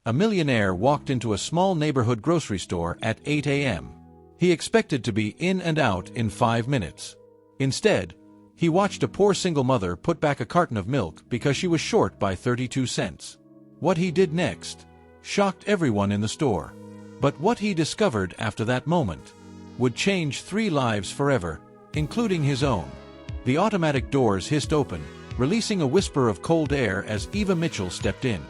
A millionaire walked into a small neighborhood grocery store at 8 a.m. He expected to be in and out in 5 minutes. Instead, he watched a poor single mother put back a carton of milk because she was short by 32 cents. What he did next shocked everyone in the store. But what he discovered after that moment would change 3 lives forever, including his own. The automatic doors hissed open, releasing a whisper of cold air as Eva Mitchell stepped in.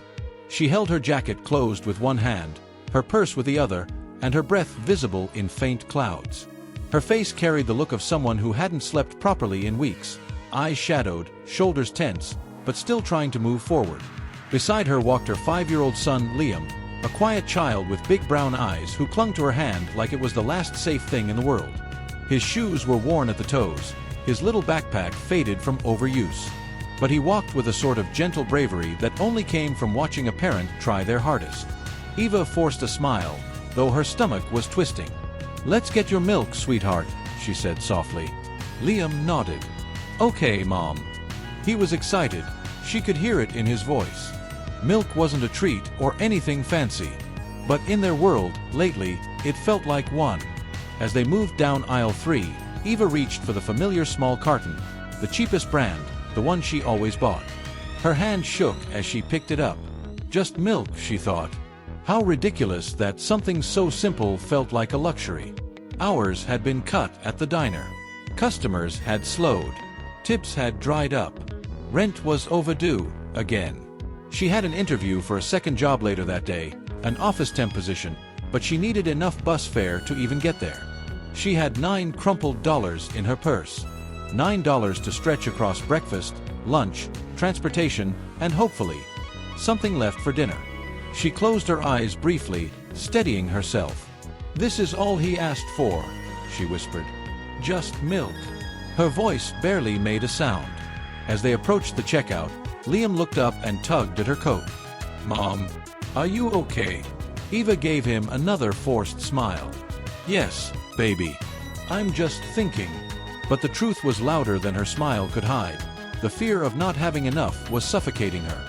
She held her jacket closed with one hand, her purse with the other, and her breath visible in faint clouds. Her face carried the look of someone who hadn't slept properly in weeks, eyes shadowed, shoulders tense, but still trying to move forward. Beside her walked her 5-year-old son, Liam, a quiet child with big brown eyes who clung to her hand like it was the last safe thing in the world. His shoes were worn at the toes, his little backpack faded from overuse. But he walked with a sort of gentle bravery that only came from watching a parent try their hardest. Eva forced a smile, though her stomach was twisting. "Let's get your milk, sweetheart," she said softly. Liam nodded. "Okay, Mom." He was excited. She could hear it in his voice. Milk wasn't a treat or anything fancy. But in their world, lately, it felt like one. As they moved down aisle 3, Eva reached for the familiar small carton, the cheapest brand, the one she always bought. Her hand shook as she picked it up. Just milk, she thought. How ridiculous that something so simple felt like a luxury. Hours had been cut at the diner. Customers had slowed. Tips had dried up. Rent was overdue, again. She had an interview for a second job later that day, an office temp position, but she needed enough bus fare to even get there. She had $9 crumpled in her purse. $9 to stretch across breakfast, lunch, transportation, and hopefully, something left for dinner. She closed her eyes briefly, steadying herself. "This is all he asked for," she whispered. "Just milk." Her voice barely made a sound. As they approached the checkout, Liam looked up and tugged at her coat. "Mom, are you okay?" Eva gave him another forced smile. "Yes, baby. I'm just thinking." But the truth was louder than her smile could hide. The fear of not having enough was suffocating her.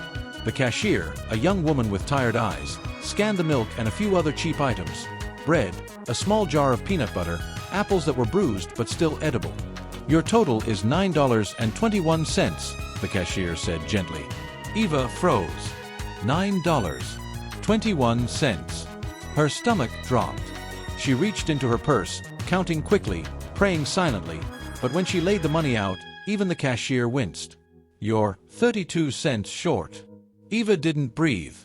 The cashier, a young woman with tired eyes, scanned the milk and a few other cheap items. Bread, a small jar of peanut butter, apples that were bruised but still edible. "Your total is $9.21, the cashier said gently. Eva froze. $9.21. Her stomach dropped. She reached into her purse, counting quickly, praying silently, but when she laid the money out, even the cashier winced. "You're 32 cents short." Eva didn't breathe.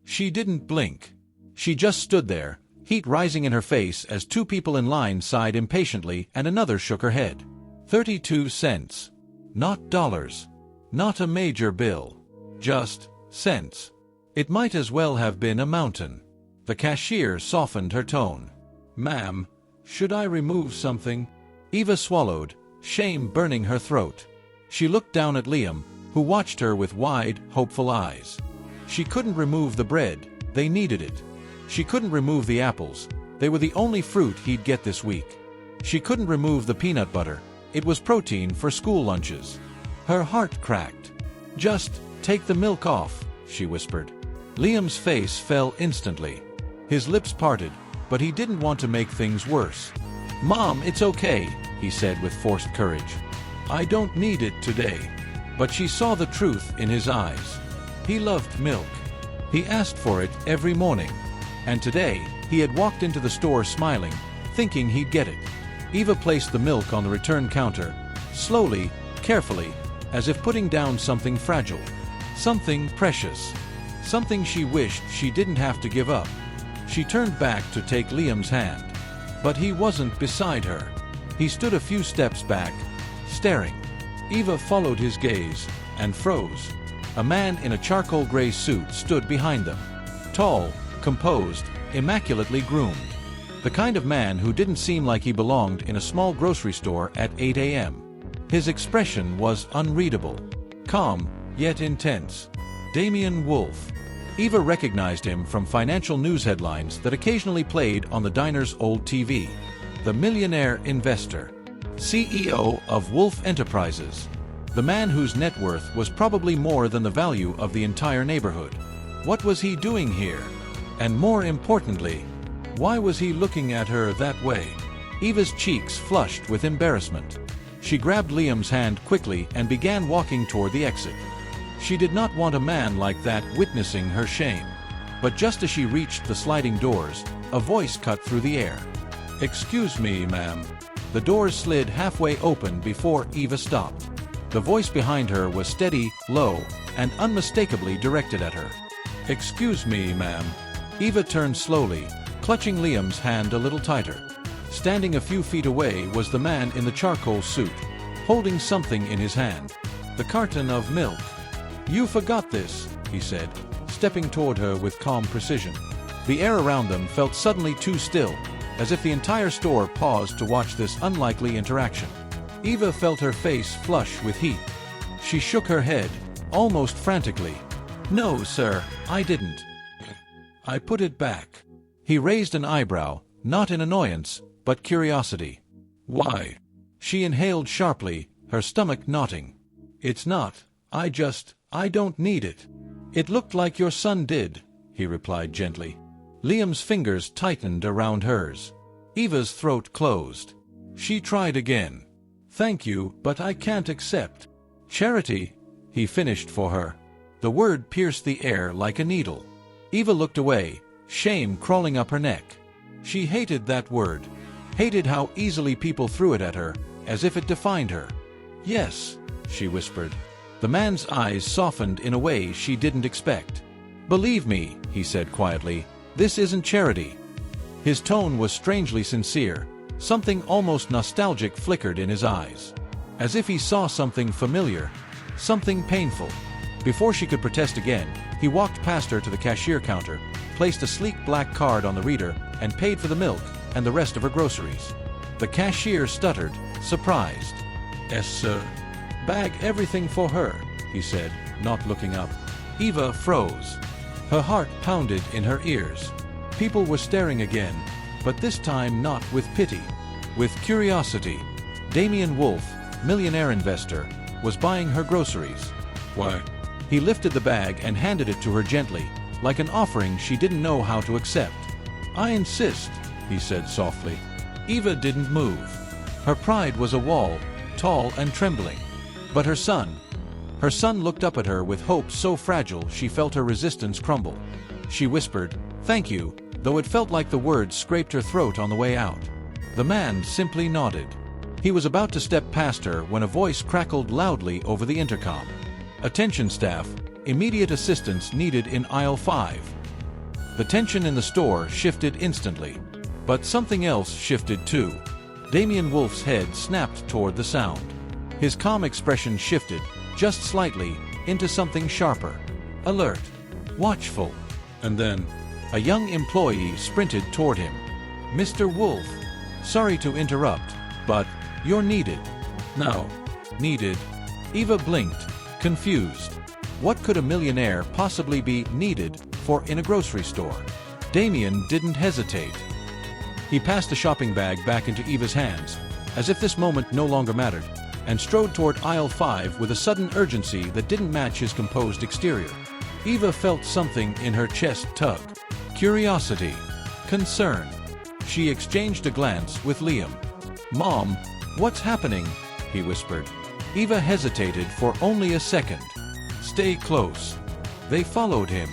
She didn't blink. She just stood there, heat rising in her face as 2 people in line sighed impatiently and another shook her head. 32 cents. Not dollars. Not a major bill. Just cents. It might as well have been a mountain. The cashier softened her tone. "Ma'am, should I remove something?" Eva swallowed, shame burning her throat. She looked down at Liam, who watched her with wide, hopeful eyes. She couldn't remove the bread, they needed it. She couldn't remove the apples, they were the only fruit he'd get this week. She couldn't remove the peanut butter, it was protein for school lunches. Her heart cracked. "Just take the milk off," she whispered. Liam's face fell instantly. His lips parted, but he didn't want to make things worse. "Mom, it's okay," he said with forced courage. "I don't need it today." But she saw the truth in his eyes. He loved milk. He asked for it every morning. And today, he had walked into the store smiling, thinking he'd get it. Eva placed the milk on the return counter, slowly, carefully, as if putting down something fragile, something precious, something she wished she didn't have to give up. She turned back to take Liam's hand. But he wasn't beside her. He stood a few steps back, staring. Eva followed his gaze and froze. A man in a charcoal gray suit stood behind them. Tall, composed, immaculately groomed. The kind of man who didn't seem like he belonged in a small grocery store at 8 a.m. His expression was unreadable. Calm, yet intense. Damian Wolf. Eva recognized him from financial news headlines that occasionally played on the diner's old TV. The millionaire investor. CEO of Wolf Enterprises. The man whose net worth was probably more than the value of the entire neighborhood. What was he doing here? And more importantly, why was he looking at her that way? Eva's cheeks flushed with embarrassment. She grabbed Liam's hand quickly and began walking toward the exit. She did not want a man like that witnessing her shame. But just as she reached the sliding doors, a voice cut through the air. "Excuse me, ma'am." The doors slid halfway open before Eva stopped. The voice behind her was steady, low, and unmistakably directed at her. "Excuse me, ma'am." Eva turned slowly, clutching Liam's hand a little tighter. Standing a few feet away was the man in the charcoal suit, holding something in his hand. The carton of milk. "You forgot this," he said, stepping toward her with calm precision. The air around them felt suddenly too still, as if the entire store paused to watch this unlikely interaction. Eva felt her face flush with heat. She shook her head, almost frantically. "No, sir, I didn't. I put it back." He raised an eyebrow, not in annoyance, but curiosity. "Why?" She inhaled sharply, her stomach knotting. "It's not. I don't need it." "It looked like your son did," he replied gently. Liam's fingers tightened around hers. Eva's throat closed. She tried again. "Thank you, but I can't accept." "Charity," he finished for her. The word pierced the air like a needle. Eva looked away, shame crawling up her neck. She hated that word, hated how easily people threw it at her, as if it defined her. "Yes," she whispered. The man's eyes softened in a way she didn't expect. "Believe me," he said quietly, "this isn't charity." His tone was strangely sincere. Something almost nostalgic flickered in his eyes. As if he saw something familiar, something painful. Before she could protest again, he walked past her to the cashier counter, placed a sleek black card on the reader, and paid for the milk and the rest of her groceries. The cashier stuttered, surprised. "Yes, sir." "Bag everything for her," he said, not looking up. Eva froze. Her heart pounded in her ears. People were staring again, but this time not with pity, with curiosity. Damien Wolf, millionaire investor, was buying her groceries. "Why?" He lifted the bag and handed it to her gently, like an offering she didn't know how to accept. "I insist," he said softly. Eva didn't move. Her pride was a wall, tall and trembling. But her son looked up at her with hope so fragile she felt her resistance crumble. She whispered, "Thank you," though it felt like the words scraped her throat on the way out. The man simply nodded. He was about to step past her when a voice crackled loudly over the intercom. "Attention staff, immediate assistance needed in aisle 5. The tension in the store shifted instantly. But something else shifted too. Damien Wolf's head snapped toward the sound. His calm expression shifted, just slightly, into something sharper. Alert. Watchful. And then, a young employee sprinted toward him. "Mr. Wolf, sorry to interrupt, but you're needed." "Now." "Needed?" Eva blinked, confused. What could a millionaire possibly be needed for in a grocery store? Damien didn't hesitate. He passed the shopping bag back into Eva's hands, as if this moment no longer mattered, and strode toward aisle 5 with a sudden urgency that didn't match his composed exterior. Eva felt something in her chest tug. Curiosity. Concern. She exchanged a glance with Liam. "Mom, what's happening?" he whispered. Eva hesitated for only a second. "Stay close." They followed him.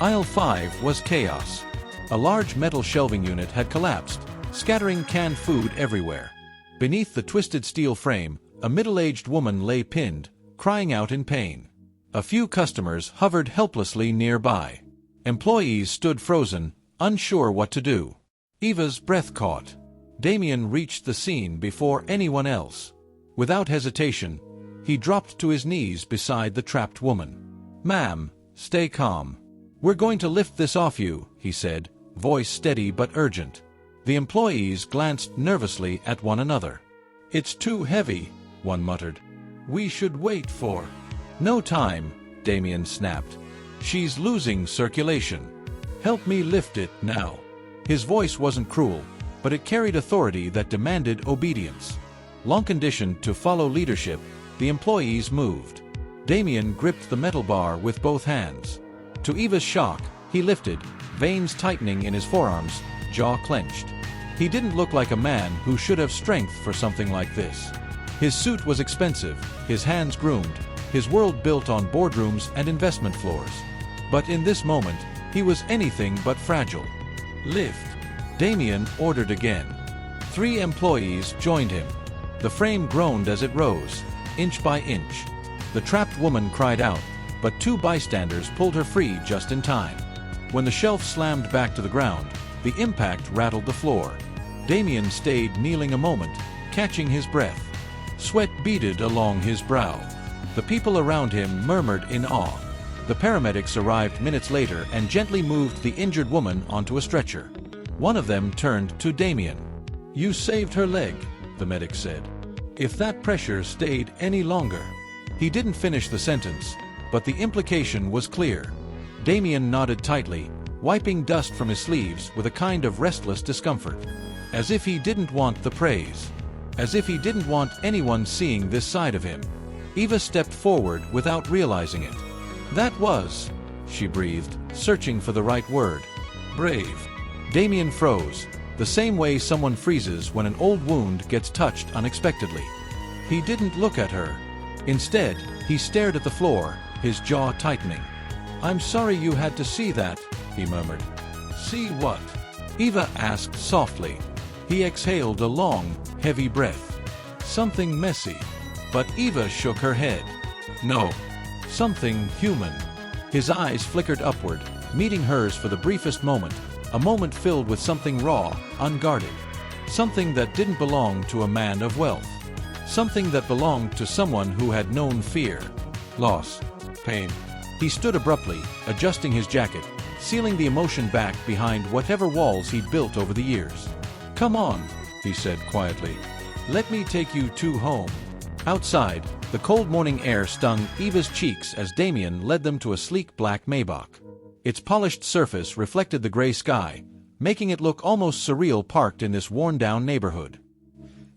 Aisle 5 was chaos. A large metal shelving unit had collapsed, scattering canned food everywhere. Beneath the twisted steel frame, a middle-aged woman lay pinned, crying out in pain. A few customers hovered helplessly nearby. Employees stood frozen, unsure what to do. Eva's breath caught. Damien reached the scene before anyone else. Without hesitation, he dropped to his knees beside the trapped woman. "Ma'am, stay calm. We're going to lift this off you," he said, voice steady but urgent. The employees glanced nervously at one another. "It's too heavy," one muttered. "We should wait for—" "No time," Damien snapped. "She's losing circulation. Help me lift it now." His voice wasn't cruel, but it carried authority that demanded obedience. Long conditioned to follow leadership, the employees moved. Damien gripped the metal bar with both hands. To Eva's shock, he lifted, veins tightening in his forearms, jaw clenched. He didn't look like a man who should have strength for something like this. His suit was expensive, his hands groomed, his world built on boardrooms and investment floors. But in this moment, he was anything but fragile. "Lift," Damien ordered again. 3 employees joined him. The frame groaned as it rose, inch by inch. The trapped woman cried out, but 2 bystanders pulled her free just in time. When the shelf slammed back to the ground, the impact rattled the floor. Damien stayed kneeling a moment, catching his breath. Sweat beaded along his brow. The people around him murmured in awe. The paramedics arrived minutes later and gently moved the injured woman onto a stretcher. One of them turned to Damien. "You saved her leg," the medic said. "If that pressure stayed any longer." He didn't finish the sentence, but the implication was clear. Damien nodded tightly, wiping dust from his sleeves with a kind of restless discomfort. As if he didn't want the praise. As if he didn't want anyone seeing this side of him. Eva stepped forward without realizing it. "That was," she breathed, searching for the right word. "Brave." Damien froze, the same way someone freezes when an old wound gets touched unexpectedly. He didn't look at her. Instead, he stared at the floor, his jaw tightening. "I'm sorry you had to see that," he murmured. "See what?" Eva asked softly. He exhaled a long, heavy breath. "Something messy." But Eva shook her head. "No. Something human." His eyes flickered upward, meeting hers for the briefest moment, a moment filled with something raw, unguarded. Something that didn't belong to a man of wealth. Something that belonged to someone who had known fear, loss, pain. He stood abruptly, adjusting his jacket, sealing the emotion back behind whatever walls he'd built over the years. "Come on," he said quietly. "Let me take you 2 home." Outside, the cold morning air stung Eva's cheeks as Damien led them to a sleek black Maybach. Its polished surface reflected the gray sky, making it look almost surreal parked in this worn-down neighborhood.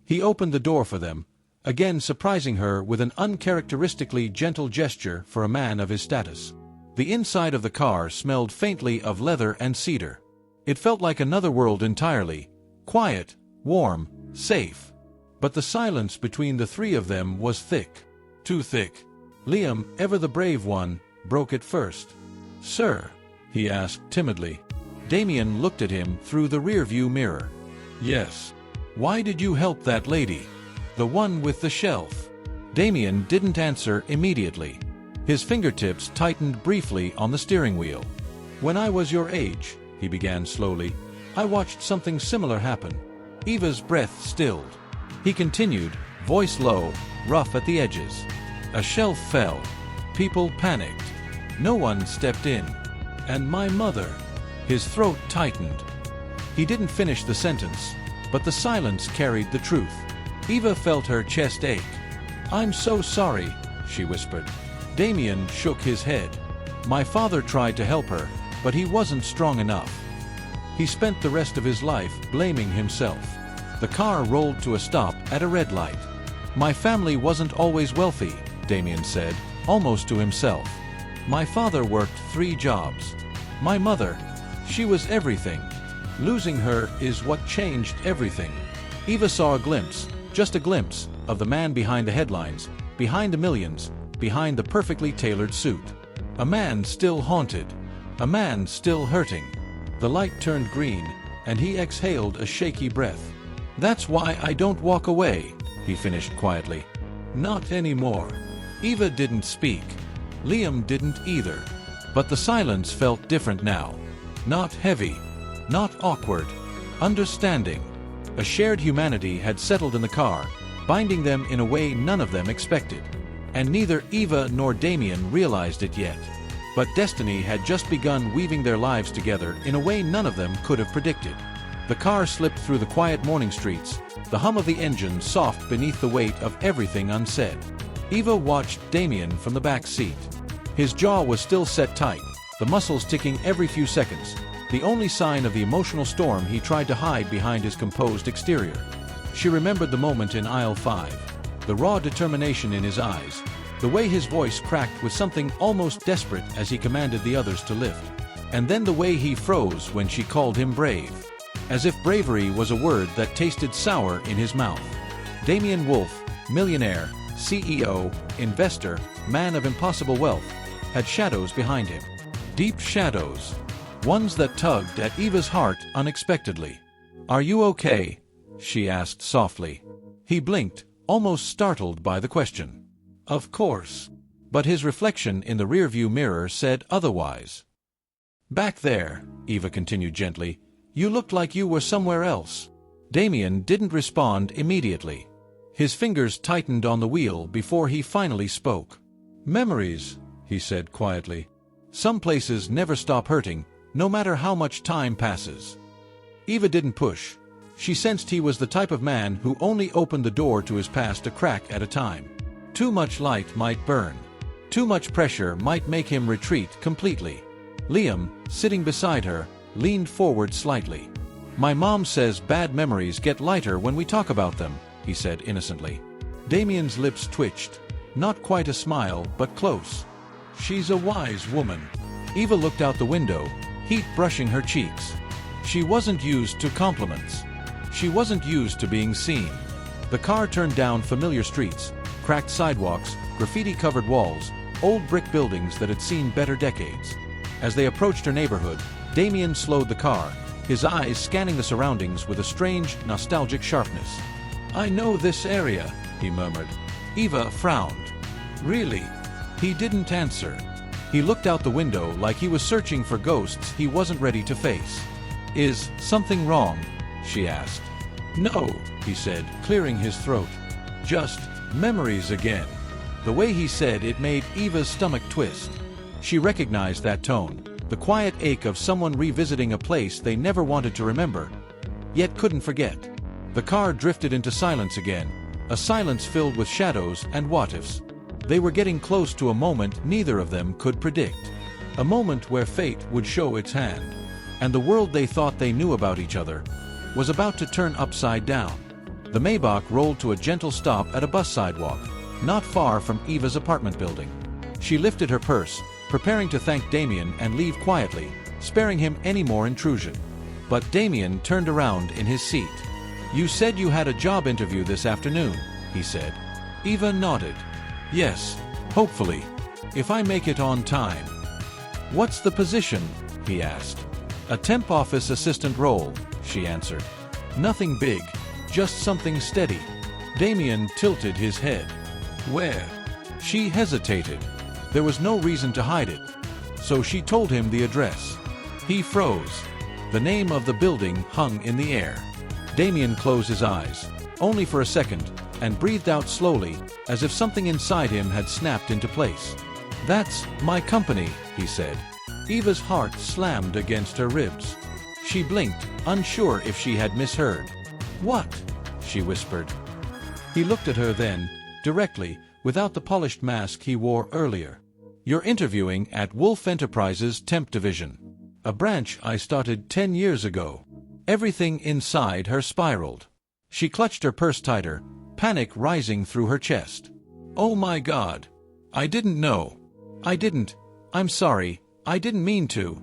He opened the door for them, again surprising her with an uncharacteristically gentle gesture for a man of his status. The inside of the car smelled faintly of leather and cedar. It felt like another world entirely, quiet, warm, safe. But the silence between the 3 of them was thick. Too thick. Liam, ever the brave one, broke it first. "Sir?" he asked timidly. Damien looked at him through the rearview mirror. "Yes." "Why did you help that lady? The one with the shelf?" Damien didn't answer immediately. His fingertips tightened briefly on the steering wheel. "When I was your age," he began slowly, "I watched something similar happen." Eva's breath stilled. He continued, voice low, rough at the edges. "A shelf fell. People panicked. No one stepped in. And my mother." His throat tightened. He didn't finish the sentence, but the silence carried the truth. Eva felt her chest ache. "I'm so sorry," she whispered. Damien shook his head. "My father tried to help her, but he wasn't strong enough. He spent the rest of his life blaming himself." The car rolled to a stop at a red light. "My family wasn't always wealthy," Damien said, almost to himself. "My father worked 3 jobs. My mother, she was everything. Losing her is what changed everything." Eva saw a glimpse, just a glimpse, of the man behind the headlines, behind the millions, behind the perfectly tailored suit. A man still haunted. A man still hurting. The light turned green, and he exhaled a shaky breath. "That's why I don't walk away," he finished quietly. "Not anymore." Eva didn't speak. Liam didn't either. But the silence felt different now. Not heavy. Not awkward. Understanding. A shared humanity had settled in the car, binding them in a way none of them expected. And neither Eva nor Damien realized it yet. But destiny had just begun weaving their lives together in a way none of them could have predicted. The car slipped through the quiet morning streets, the hum of the engine soft beneath the weight of everything unsaid. Eva watched Damien from the back seat. His jaw was still set tight, the muscles ticking every few seconds, the only sign of the emotional storm he tried to hide behind his composed exterior. She remembered the moment in aisle 5, the raw determination in his eyes, the way his voice cracked with something almost desperate as he commanded the others to lift. And then the way he froze when she called him brave. As if bravery was a word that tasted sour in his mouth. Damien Wolf, millionaire, CEO, investor, man of impossible wealth, had shadows behind him. Deep shadows. Ones that tugged at Eva's heart unexpectedly. "Are you okay?" she asked softly. He blinked, almost startled by the question. Of course. But his reflection in the rearview mirror said otherwise. "Back there," Eva continued gently, "you looked like you were somewhere else." Damien didn't respond immediately. His fingers tightened on the wheel before he finally spoke. "Memories," he said quietly. "Some places never stop hurting, no matter how much time passes." Eva didn't push. She sensed he was the type of man who only opened the door to his past a crack at a time. Too much light might burn. Too much pressure might make him retreat completely. Liam, sitting beside her, leaned forward slightly. "My mom says bad memories get lighter when we talk about them," he said innocently. Damien's lips twitched. Not quite a smile, but close. "She's a wise woman." Eva looked out the window, heat brushing her cheeks. She wasn't used to compliments. She wasn't used to being seen. The car turned down familiar streets, cracked sidewalks, graffiti-covered walls, old brick buildings that had seen better decades. As they approached her neighborhood, Damien slowed the car, his eyes scanning the surroundings with a strange, nostalgic sharpness. "I know this area," he murmured. Eva frowned. "Really?" He didn't answer. He looked out the window like he was searching for ghosts he wasn't ready to face. "Is something wrong?" she asked. "No," he said, clearing his throat. "Just memories again." The way he said it made Eva's stomach twist. She recognized that tone, the quiet ache of someone revisiting a place they never wanted to remember, yet couldn't forget. The car drifted into silence again, a silence filled with shadows and what-ifs. They were getting close to a moment neither of them could predict. A moment where fate would show its hand. And the world they thought they knew about each other was about to turn upside down. The Maybach rolled to a gentle stop at a bus sidewalk, not far from Eva's apartment building. She lifted her purse, preparing to thank Damien and leave quietly, sparing him any more intrusion. But Damien turned around in his seat. "You said you had a job interview this afternoon," he said. Eva nodded. "Yes, hopefully. If I make it on time." "What's the position?" he asked. "A temp office assistant role," she answered. "Nothing big, just something steady." Damien tilted his head. "Where?" She hesitated. There was no reason to hide it. So she told him the address. He froze. The name of the building hung in the air. Damien closed his eyes, only for a second, and breathed out slowly, as if something inside him had snapped into place. "That's my company," he said. Eva's heart slammed against her ribs. She blinked, unsure if she had misheard. "What?" she whispered. He looked at her then, directly, without the polished mask he wore earlier. "You're interviewing at Wolf Enterprises Temp Division, a branch I started 10 years ago." Everything inside her spiraled. She clutched her purse tighter, panic rising through her chest. "Oh my God! I didn't know. I'm sorry, I didn't mean to."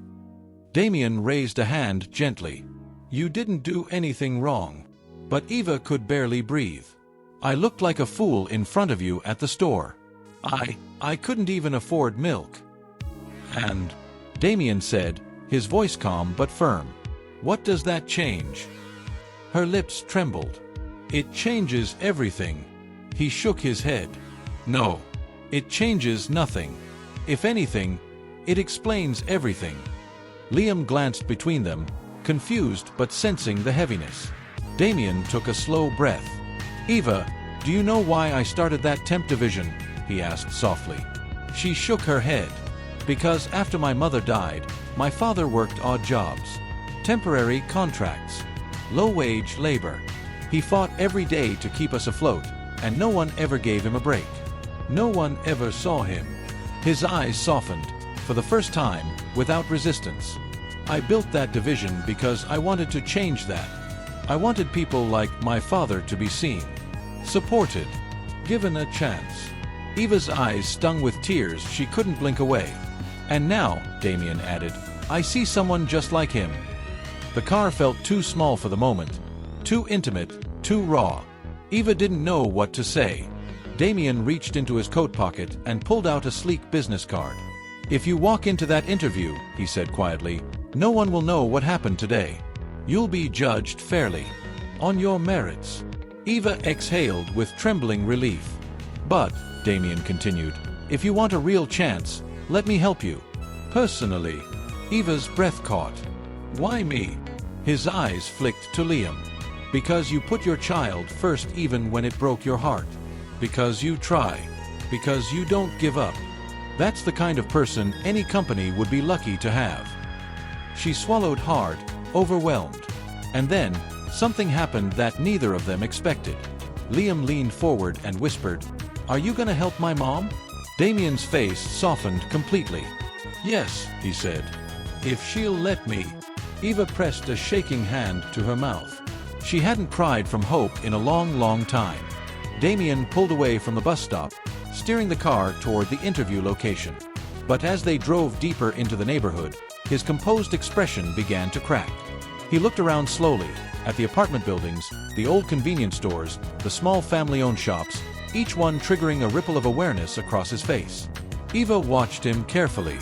Damien raised a hand gently. "You didn't do anything wrong." But Eva could barely breathe. "I looked like a fool in front of you at the store. I couldn't even afford milk." "And," Damien said, his voice calm but firm, "what does that change?" Her lips trembled. "It changes everything." He shook his head. "No, it changes nothing. If anything, it explains everything." Liam glanced between them, confused but sensing the heaviness. Damien took a slow breath. "Eva, do you know why I started that temp division?" he asked softly. She shook her head. "Because after my mother died, my father worked odd jobs. Temporary contracts. Low-wage labor. He fought every day to keep us afloat, and no one ever gave him a break. No one ever saw him." His eyes softened, for the first time, without resistance. "I built that division because I wanted to change that. I wanted people like my father to be seen, supported, given a chance." Eva's eyes stung with tears she couldn't blink away. "And now," Damien added, I see someone just like him. The car felt too small for the moment, too intimate, too raw. Eva didn't know what to say. Damien reached into his coat pocket and pulled out a sleek business card. If you walk into that interview, he said quietly, no one will know what happened today. You'll be judged fairly, on your merits. Eva exhaled with trembling relief. But, Damien continued, if you want a real chance, let me help you. Personally. Eva's breath caught. Why me? His eyes flicked to Liam. Because you put your child first even when it broke your heart. Because you try. Because you don't give up. That's the kind of person any company would be lucky to have. She swallowed hard, overwhelmed. And then, something happened that neither of them expected. Liam leaned forward and whispered, "Are you gonna help my mom?" Damien's face softened completely. "Yes," he said. "If she'll let me." Eva pressed a shaking hand to her mouth. She hadn't cried from hope in a long, long time. Damien pulled away from the bus stop, steering the car toward the interview location. But as they drove deeper into the neighborhood, his composed expression began to crack. He looked around slowly, at the apartment buildings, the old convenience stores, the small family-owned shops, each one triggering a ripple of awareness across his face. Eva watched him carefully.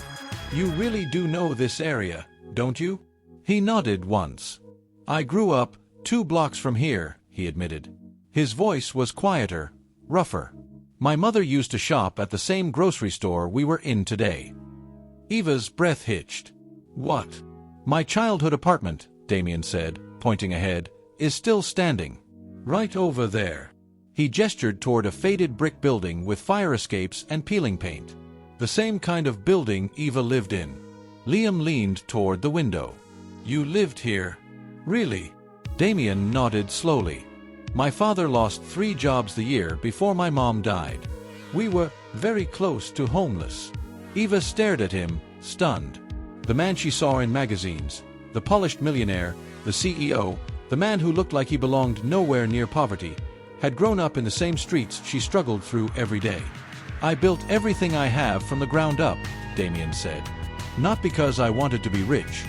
"You really do know this area, don't you?" He nodded once. "I grew up 2 blocks from here," he admitted. His voice was quieter, rougher. "My mother used to shop at the same grocery store we were in today." Eva's breath hitched. "What?" "My childhood apartment," Damien said, pointing ahead, "is still standing. Right over there." He gestured toward a faded brick building with fire escapes and peeling paint. The same kind of building Eva lived in. Liam leaned toward the window. "You lived here? Really?" Damien nodded slowly. "My father lost 3 jobs the year before my mom died. We were very close to homeless." Eva stared at him, stunned. The man she saw in magazines, the polished millionaire, the CEO, the man who looked like he belonged nowhere near poverty, had grown up in the same streets she struggled through every day. "I built everything I have from the ground up," Damien said. "Not because I wanted to be rich,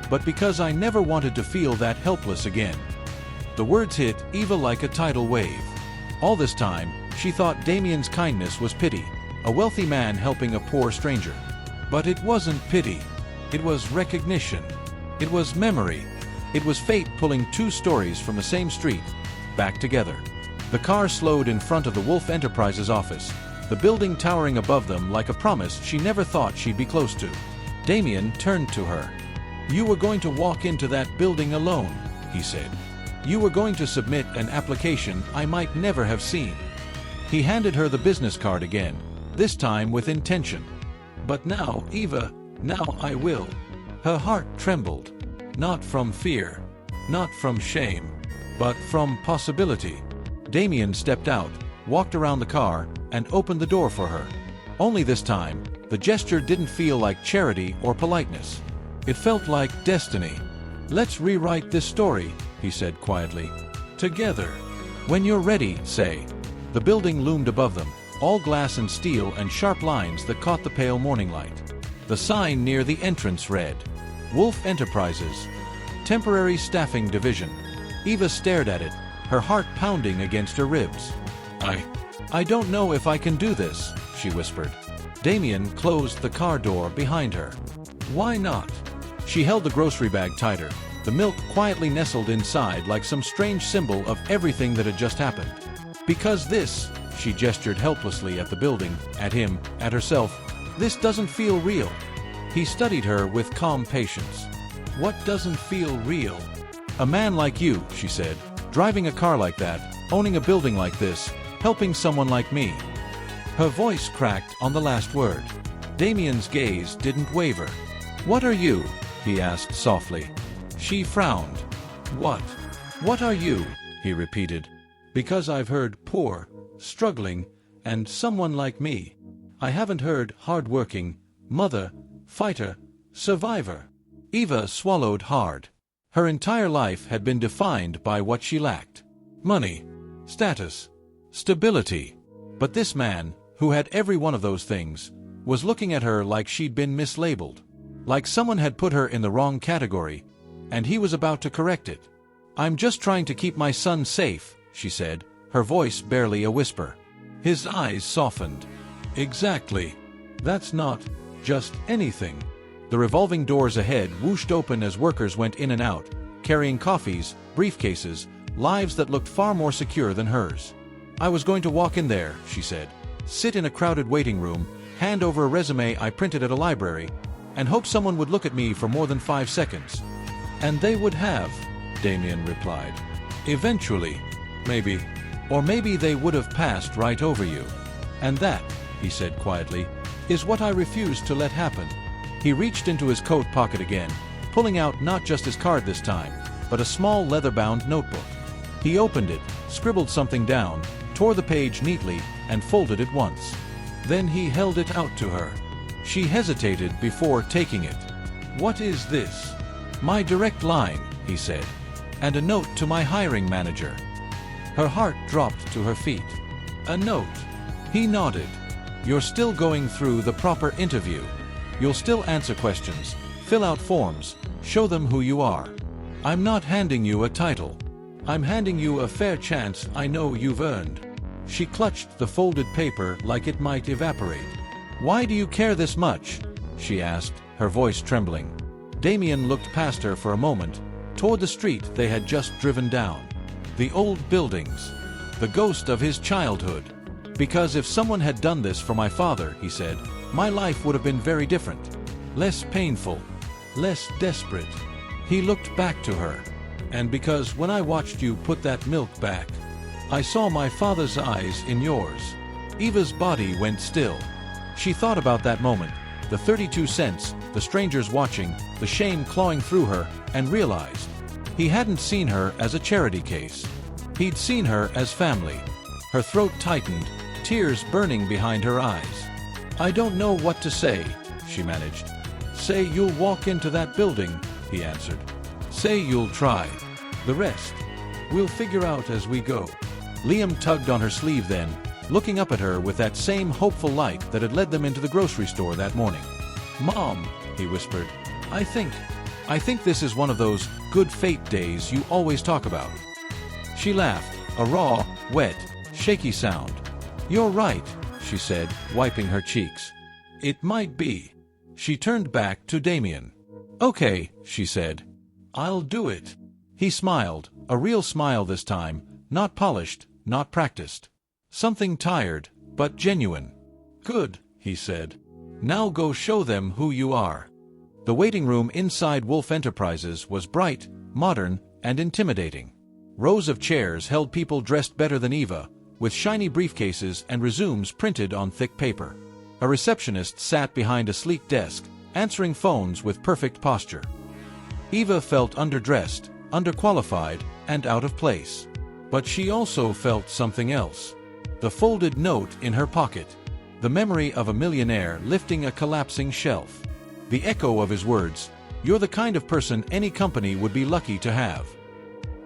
but because I never wanted to feel that helpless again." The words hit Eva like a tidal wave. All this time, she thought Damien's kindness was pity, a wealthy man helping a poor stranger. But it wasn't pity. It was recognition. It was memory. It was fate pulling 2 stories from the same street, back together. The car slowed in front of the Wolf Enterprises office, the building towering above them like a promise she never thought she'd be close to. Damien turned to her. "You were going to walk into that building alone," he said. "You were going to submit an application I might never have seen." He handed her the business card again, this time with intention. "But now, Eva, now I will." Her heart trembled. Not from fear, not from shame, but from possibility. Damien stepped out, walked around the car, and opened the door for her. Only this time, the gesture didn't feel like charity or politeness. It felt like destiny. "Let's rewrite this story," he said quietly. "Together. When you're ready, say." The building loomed above them, all glass and steel and sharp lines that caught the pale morning light. The sign near the entrance read, "Wolf Enterprises. Temporary Staffing Division." Eva stared at it, her heart pounding against her ribs. I don't know if I can do this," she whispered. Damien closed the car door behind her. "Why not?" She held the grocery bag tighter, the milk quietly nestled inside like some strange symbol of everything that had just happened. "Because this," she gestured helplessly at the building, at him, at herself, "this doesn't feel real." He studied her with calm patience. "What doesn't feel real?" "A man like you," she said, "driving a car like that, owning a building like this, helping someone like me." Her voice cracked on the last word. Damien's gaze didn't waver. "What are you?" he asked softly. She frowned. "What? What are you?" he repeated. "Because I've heard poor, struggling, and someone like me. I haven't heard hard-working, mother, fighter, survivor." Eva swallowed hard. Her entire life had been defined by what she lacked. Money, status, stability. But this man, who had every one of those things, was looking at her like she'd been mislabeled. like someone had put her in the wrong category, and he was about to correct it. "I'm just trying to keep my son safe," she said, her voice barely a whisper. His eyes softened. "Exactly. That's not just anything." The revolving doors ahead whooshed open as workers went in and out, carrying coffees, briefcases, lives that looked far more secure than hers. "I was going to walk in there," she said, "sit in a crowded waiting room, hand over a resume I printed at a library, and hope someone would look at me for more than 5 seconds. And they would have," Damien replied. "Eventually. Maybe. Or maybe they would have passed right over you. And that," he said quietly, "is what I refuse to let happen." He reached into his coat pocket again, pulling out not just his card this time, but a small leather-bound notebook. He opened it, scribbled something down, tore the page neatly, and folded it once. Then he held it out to her. She hesitated before taking it. "What is this?" "My direct line," he said, "and a note to my hiring manager." Her heart dropped to her feet. "A note?" He nodded. "You're still going through the proper interview. You'll still answer questions, fill out forms, show them who you are. I'm not handing you a title. I'm handing you a fair chance I know you've earned." She clutched the folded paper like it might evaporate. "Why do you care this much?" she asked, her voice trembling. Damien looked past her for a moment, toward the street they had just driven down. The old buildings. The ghost of his childhood. "Because if someone had done this for my father," he said, "my life would have been very different. Less painful. Less desperate." He looked back to her. "And because when I watched you put that milk back, I saw my father's eyes in yours." Eva's body went still. She thought about that moment, the 32 cents, the strangers watching, the shame clawing through her, and realized he hadn't seen her as a charity case. He'd seen her as family. Her throat tightened, tears burning behind her eyes. "I don't know what to say," she managed. "Say you'll walk into that building," he answered. "Say you'll try. The rest, we'll figure out as we go." Liam tugged on her sleeve then, looking up at her with that same hopeful light that had led them into the grocery store that morning. "Mom," he whispered, I think this is one of those good fate days you always talk about." She laughed, a raw, wet, shaky sound. "You're right," she said, wiping her cheeks. "It might be." She turned back to Damien. "Okay," she said. "I'll do it." He smiled, a real smile this time, not polished, not practiced. Something tired, but genuine. "Good," he said. "Now go show them who you are." The waiting room inside Wolf Enterprises was bright, modern, and intimidating. Rows of chairs held people dressed better than Eva, with shiny briefcases and resumes printed on thick paper. A receptionist sat behind a sleek desk, answering phones with perfect posture. Eva felt underdressed, underqualified, and out of place. But she also felt something else. The folded note in her pocket. The memory of a millionaire lifting a collapsing shelf. The echo of his words, "You're the kind of person any company would be lucky to have."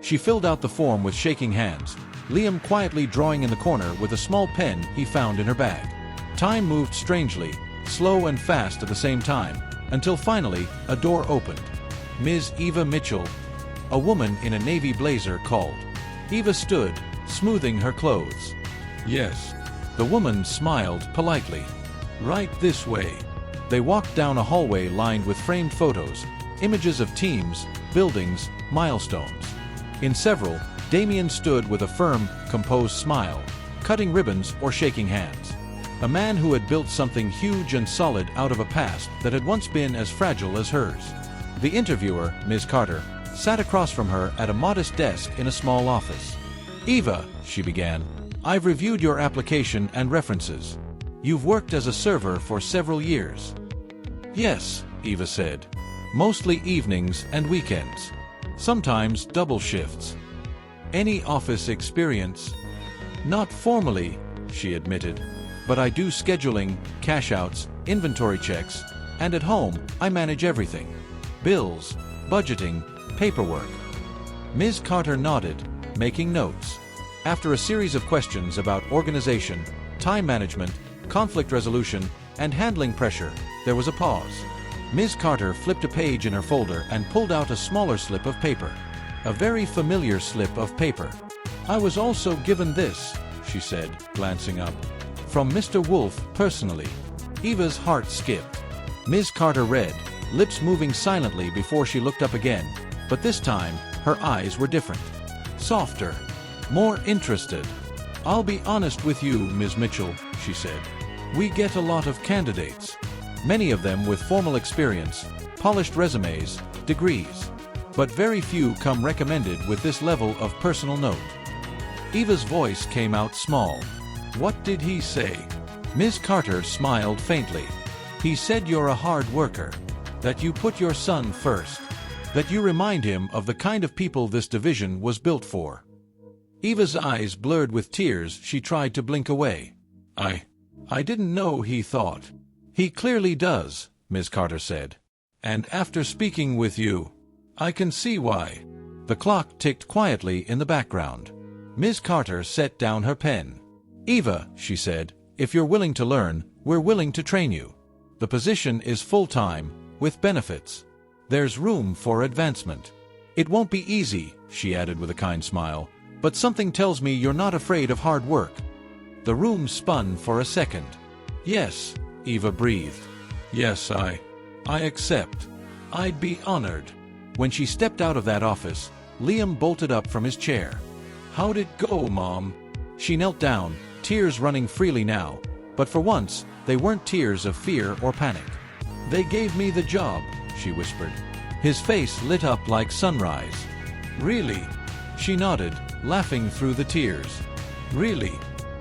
She filled out the form with shaking hands, Liam quietly drawing in the corner with a small pen he found in her bag. Time moved strangely, slow and fast at the same time, until finally a door opened. Ms. Eva Mitchell, a woman in a navy blazer, called. Eva stood, smoothing her clothes. "Yes." The woman smiled politely. "Right this way." They walked down a hallway lined with framed photos, images of teams, buildings, milestones. In several, Damien stood with a firm, composed smile, cutting ribbons or shaking hands. A man who had built something huge and solid out of a past that had once been as fragile as hers. The interviewer, Ms. Carter, sat across from her at a modest desk in a small office. "Eva," she began, "I've reviewed your application and references. You've worked as a server for several years." "Yes," Eva said. "Mostly evenings and weekends. Sometimes double shifts." "Any office experience?" "Not formally," she admitted. "But I do scheduling, cash-outs, inventory checks, and at home, I manage everything. Bills, budgeting, paperwork." Ms. Carter nodded, making notes. After a series of questions about organization, time management, conflict resolution, and handling pressure, there was a pause. Ms. Carter flipped a page in her folder and pulled out a smaller slip of paper. A very familiar slip of paper. "I was also given this," she said, glancing up. "From Mr. Wolf, personally." Eva's heart skipped. Ms. Carter read, lips moving silently before she looked up again, but this time, her eyes were different. Softer. More interested. "I'll be honest with you, Ms. Mitchell," she said. "We get a lot of candidates. Many of them with formal experience, polished resumes, degrees. But very few come recommended with this level of personal note." Eva's voice came out small. "What did he say?" Ms. Carter smiled faintly. "He said you're a hard worker. That you put your son first. That you remind him of the kind of people this division was built for." Eva's eyes blurred with tears. She tried to blink away. I didn't know he thought." "He clearly does," Ms. Carter said. "And after speaking with you, I can see why." The clock ticked quietly in the background. Ms. Carter set down her pen. "Eva," she said, "if you're willing to learn, we're willing to train you. The position is full-time, with benefits. There's room for advancement. It won't be easy," she added with a kind smile, "but something tells me you're not afraid of hard work." The room spun for a second. "Yes," Eva breathed. "Yes, I accept. I'd be honored." When she stepped out of that office, Liam bolted up from his chair. "How'd it go, Mom?" She knelt down, tears running freely now, but for once, they weren't tears of fear or panic. "They gave me the job," she whispered. His face lit up like sunrise. "Really?" She nodded, laughing through the tears. "Really?"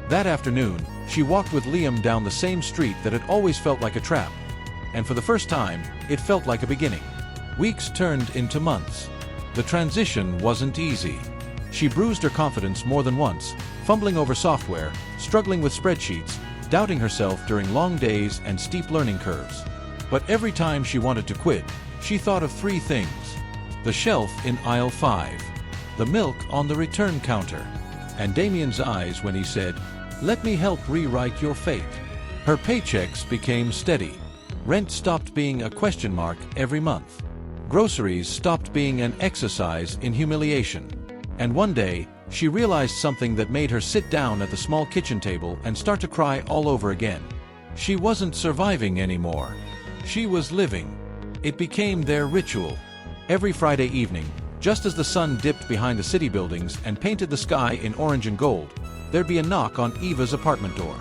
That afternoon, she walked with Liam down the same street that had always felt like a trap. And for the first time, it felt like a beginning. Weeks turned into months. The transition wasn't easy. She bruised her confidence more than once, fumbling over software, struggling with spreadsheets, doubting herself during long days and steep learning curves. But every time she wanted to quit, she thought of three things. The shelf in aisle 5. The milk on the return counter. And Damien's eyes when he said, "Let me help rewrite your fate." Her paychecks became steady. Rent stopped being a question mark every month. Groceries stopped being an exercise in humiliation. And one day, she realized something that made her sit down at the small kitchen table and start to cry all over again. She wasn't surviving anymore. She was living. It became their ritual. Every Friday evening, just as the sun dipped behind the city buildings and painted the sky in orange and gold, there'd be a knock on Eva's apartment door.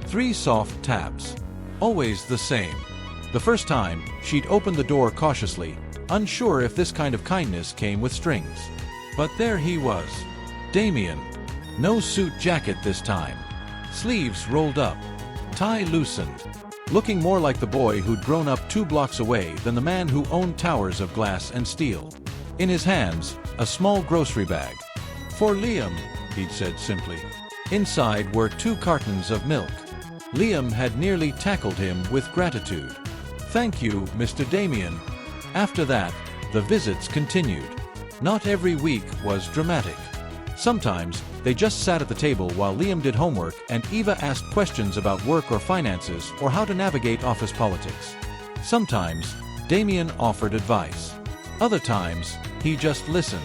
3 soft taps. Always the same. The first time, she'd opened the door cautiously, unsure if this kind of kindness came with strings. But there he was. Damien. No suit jacket this time. Sleeves rolled up. Tie loosened. Looking more like the boy who'd grown up 2 blocks away than the man who owned towers of glass and steel. In his hands, a small grocery bag. "For Liam," he'd said simply. Inside were 2 cartons of milk. Liam had nearly tackled him with gratitude. "Thank you, Mr. Damien." After that, the visits continued. Not every week was dramatic. Sometimes, they just sat at the table while Liam did homework and Eva asked questions about work or finances or how to navigate office politics. Sometimes, Damien offered advice. Other times, he just listened.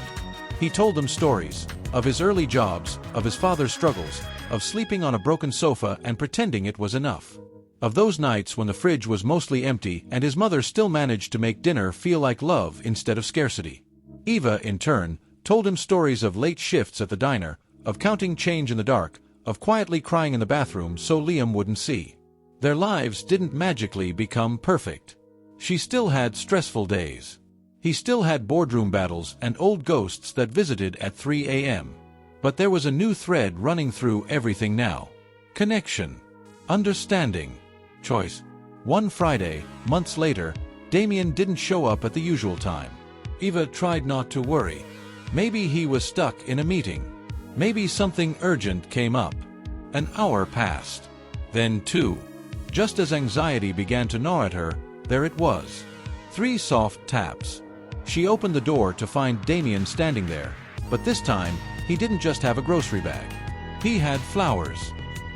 He told them stories of his early jobs, of his father's struggles, of sleeping on a broken sofa and pretending it was enough. Of those nights when the fridge was mostly empty and his mother still managed to make dinner feel like love instead of scarcity. Eva, in turn, told him stories of late shifts at the diner, of counting change in the dark, of quietly crying in the bathroom so Liam wouldn't see. Their lives didn't magically become perfect. She still had stressful days. He still had boardroom battles and old ghosts that visited at 3 a.m. But there was a new thread running through everything now. Connection. Understanding. Choice. One Friday, months later, Damien didn't show up at the usual time. Eva tried not to worry. Maybe he was stuck in a meeting. Maybe something urgent came up. An hour passed. Then 2. Just as anxiety began to gnaw at her, there it was. 3 soft taps. She opened the door to find Damien standing there, but this time, he didn't just have a grocery bag. He had flowers.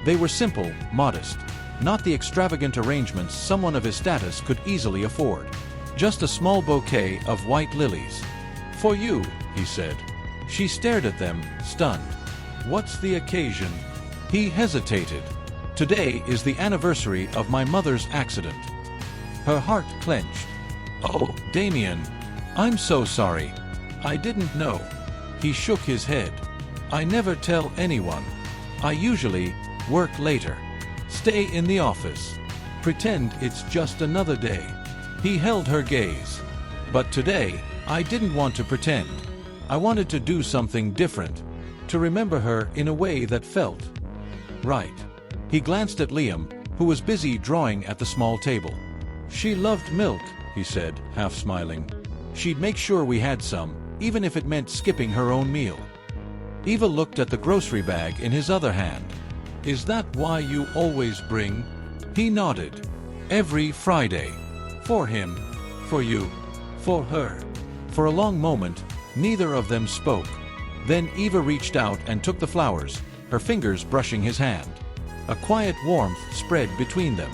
They were simple, modest, not the extravagant arrangements someone of his status could easily afford. Just a small bouquet of white lilies. For you, he said. She stared at them, stunned. What's the occasion? He hesitated. Today is the anniversary of my mother's accident. Her heart clenched. Oh, Damien, I'm so sorry. I didn't know. He shook his head. I never tell anyone. I usually work later. Stay in the office. Pretend it's just another day. He held her gaze. But today, I didn't want to pretend. I wanted to do something different. To remember her in a way that felt right. He glanced at Liam, who was busy drawing at the small table. She loved milk, he said, half smiling. She'd make sure we had some, even if it meant skipping her own meal. Eva looked at the grocery bag in his other hand. Is that why you always bring? He nodded. Every Friday. For him. For you. For her. For a long moment, neither of them spoke. Then Eva reached out and took the flowers, her fingers brushing his hand. A quiet warmth spread between them.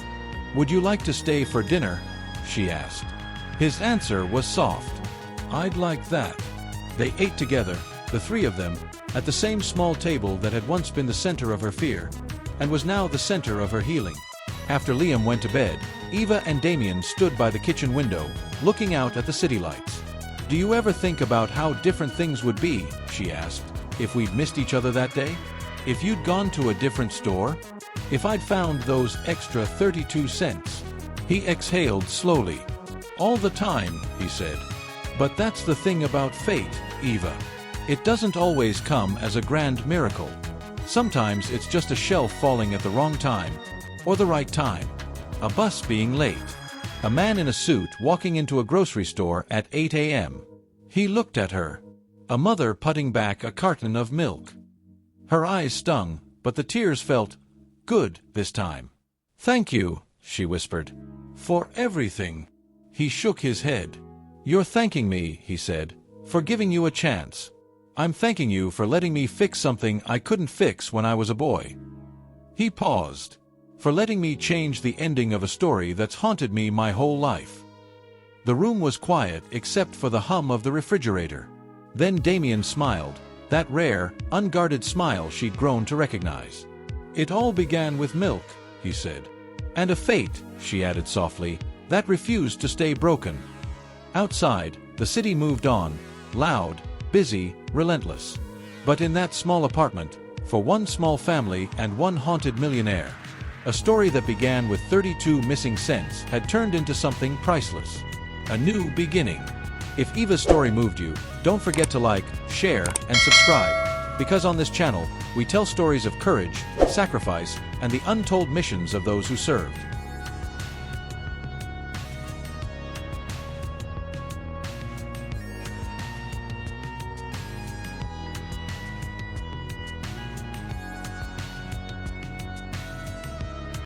Would you like to stay for dinner? She asked. His answer was soft. I'd like that. They ate together, the three of them, at the same small table that had once been the center of her fear, and was now the center of her healing. After Liam went to bed, Eva and Damien stood by the kitchen window, looking out at the city lights. Do you ever think about how different things would be, she asked, if we'd missed each other that day? If you'd gone to a different store? If I'd found those extra 32 cents? He exhaled slowly. All the time, he said. But that's the thing about fate, Eva. It doesn't always come as a grand miracle. Sometimes it's just a shelf falling at the wrong time, or the right time. A bus being late. A man in a suit walking into a grocery store at 8 a.m. He looked at her. A mother putting back a carton of milk. Her eyes stung, but the tears felt good this time. Thank you, she whispered. For everything. He shook his head. You're thanking me, he said, for giving you a chance. I'm thanking you for letting me fix something I couldn't fix when I was a boy. He paused. For letting me change the ending of a story that's haunted me my whole life. The room was quiet except for the hum of the refrigerator. Then Damien smiled, that rare, unguarded smile she'd grown to recognize. It all began with milk, he said. And a fate, she added softly, that refused to stay broken. Outside, the city moved on, loud, busy, relentless. But in that small apartment, for one small family and one haunted millionaire, a story that began with 32 missing cents had turned into something priceless. A new beginning. If Eva's story moved you, don't forget to like, share, and subscribe. Because on this channel, we tell stories of courage, sacrifice, and the untold missions of those who served.